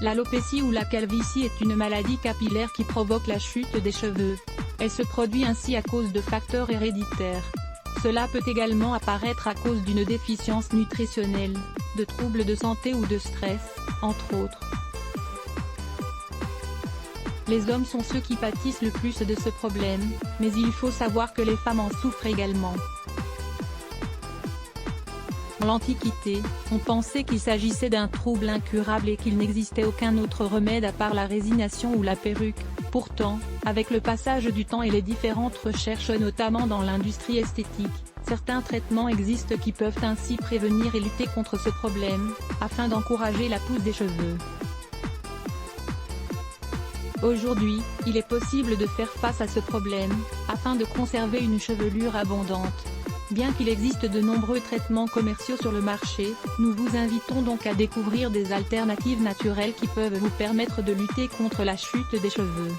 L'alopécie ou la calvitie est une maladie capillaire qui provoque la chute des cheveux. Elle se produit ainsi à cause de facteurs héréditaires. Cela peut également apparaître à cause d'une déficience nutritionnelle, de troubles de santé ou de stress, entre autres. Les hommes sont ceux qui pâtissent le plus de ce problème, mais il faut savoir que les femmes en souffrent également. Dans l'Antiquité, on pensait qu'il s'agissait d'un trouble incurable et qu'il n'existait aucun autre remède à part la résignation ou la perruque. Pourtant, avec le passage du temps et les différentes recherches notamment dans l'industrie esthétique, certains traitements existent qui peuvent ainsi prévenir et lutter contre ce problème, afin d'encourager la pousse des cheveux. Aujourd'hui, il est possible de faire face à ce problème, afin de conserver une chevelure abondante. Bien qu'il existe de nombreux traitements commerciaux sur le marché, nous vous invitons donc à découvrir des alternatives naturelles qui peuvent vous permettre de lutter contre la chute des cheveux.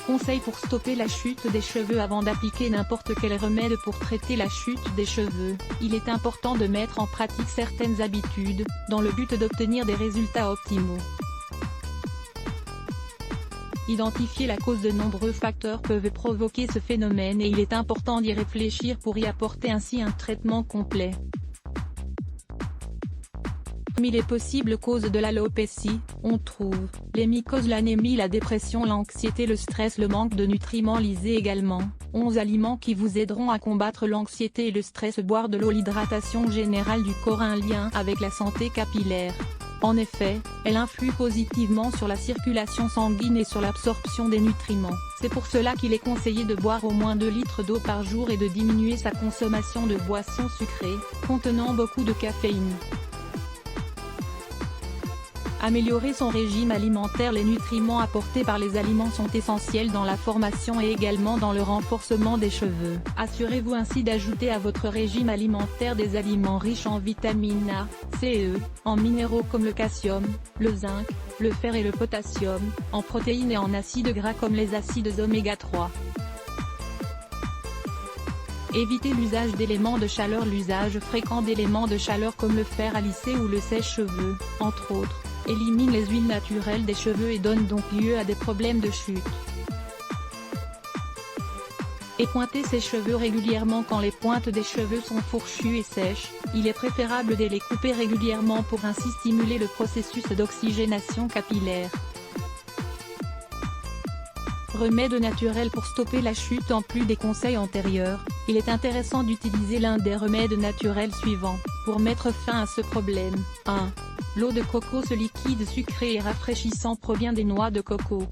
Conseils pour stopper la chute des cheveux. Avant d'appliquer n'importe quel remède pour traiter la chute des cheveux, il est important de mettre en pratique certaines habitudes, dans le but d'obtenir des résultats optimaux. Identifier la cause. De nombreux facteurs peuvent provoquer ce phénomène et il est important d'y réfléchir pour y apporter ainsi un traitement complet. Parmi les possibles causes de l'alopécie, on trouve les mycoses, l'anémie, la dépression, l'anxiété, le stress, le manque de nutriments. Lisez également 11 aliments qui vous aideront à combattre l'anxiété et le stress. Boire de l'eau. L'hydratation générale du corps a un lien avec la santé capillaire. En effet, elle influe positivement sur la circulation sanguine et sur l'absorption des nutriments. C'est pour cela qu'il est conseillé de boire au moins 2 litres d'eau par jour et de diminuer sa consommation de boissons sucrées, contenant beaucoup de caféine. Améliorer son régime alimentaire. Les nutriments apportés par les aliments sont essentiels dans la formation et également dans le renforcement des cheveux. Assurez-vous ainsi d'ajouter à votre régime alimentaire des aliments riches en vitamines A, C et E, en minéraux comme le calcium, le zinc, le fer et le potassium, en protéines et en acides gras comme les acides oméga 3. Évitez l'usage d'éléments de chaleur. L'usage fréquent d'éléments de chaleur comme le fer à lisser ou le sèche-cheveux, entre autres, élimine les huiles naturelles des cheveux et donne donc lieu à des problèmes de chute. Épointer ses cheveux régulièrement. Quand les pointes des cheveux sont fourchues et sèches, il est préférable de les couper régulièrement pour ainsi stimuler le processus d'oxygénation capillaire. Remède naturel pour stopper la chute. En plus des conseils antérieurs, il est intéressant d'utiliser l'un des remèdes naturels suivants, pour mettre fin à ce problème. 1. L'eau de coco. Ce liquide sucré et rafraîchissant provient des noix de coco.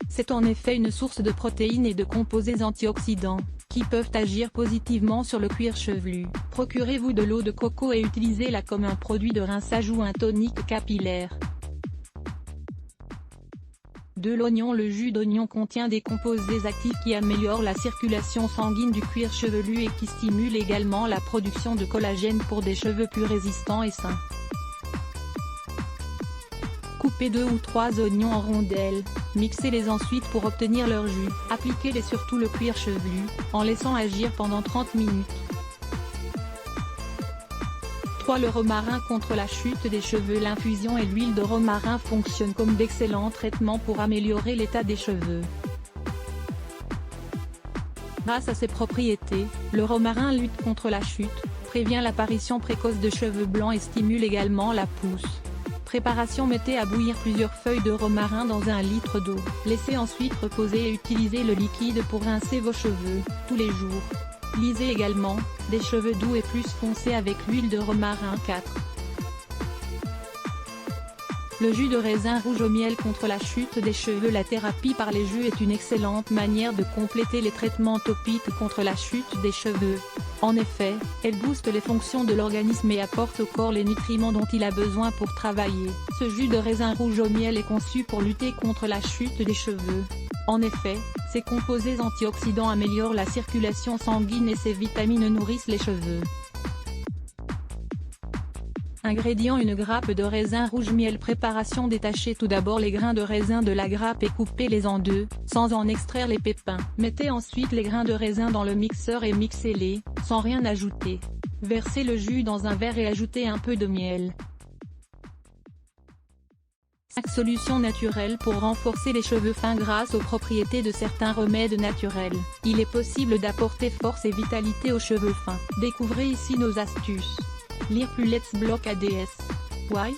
C'est en effet une source de protéines et de composés antioxydants, qui peuvent agir positivement sur le cuir chevelu. Procurez-vous de l'eau de coco et utilisez-la comme un produit de rinçage ou un tonique capillaire. 2. L'oignon. Le jus d'oignon contient des composés actifs qui améliorent la circulation sanguine du cuir chevelu et qui stimulent également la production de collagène pour des cheveux plus résistants et sains. Coupez 2 ou 3 oignons en rondelles, mixez-les ensuite pour obtenir leur jus. Appliquez-les sur tout le cuir chevelu, en laissant agir pendant 30 minutes. 3. Le romarin contre la chute des cheveux. L'infusion et l'huile de romarin fonctionnent comme d'excellents traitements pour améliorer l'état des cheveux. Grâce à ses propriétés, le romarin lutte contre la chute, prévient l'apparition précoce de cheveux blancs et stimule également la pousse. Préparation. Mettez à bouillir plusieurs feuilles de romarin dans 1 litre d'eau. Laissez ensuite reposer et utilisez le liquide pour rincer vos cheveux, tous les jours. Lisez également, des cheveux doux et plus foncés avec l'huile de romarin. 4. Le jus de raisin rouge au miel contre la chute des cheveux. La thérapie par les jus est une excellente manière de compléter les traitements topiques contre la chute des cheveux. En effet, elle booste les fonctions de l'organisme et apporte au corps les nutriments dont il a besoin pour travailler. Ce jus de raisin rouge au miel est conçu pour lutter contre la chute des cheveux. En effet, ses composés antioxydants améliorent la circulation sanguine et ses vitamines nourrissent les cheveux. Ingrédients: une grappe de raisin rouge, miel. Préparation: détachez tout d'abord les grains de raisin de la grappe et coupez-les en deux, sans en extraire les pépins. Mettez ensuite les grains de raisin dans le mixeur et mixez-les, sans rien ajouter. Versez le jus dans un verre et ajoutez un peu de miel. 5 solutions naturelles pour renforcer les cheveux fins grâce aux propriétés de certains remèdes naturels. Il est possible d'apporter force et vitalité aux cheveux fins. Découvrez ici nos astuces. Lire plus Let's Block ADS. Why?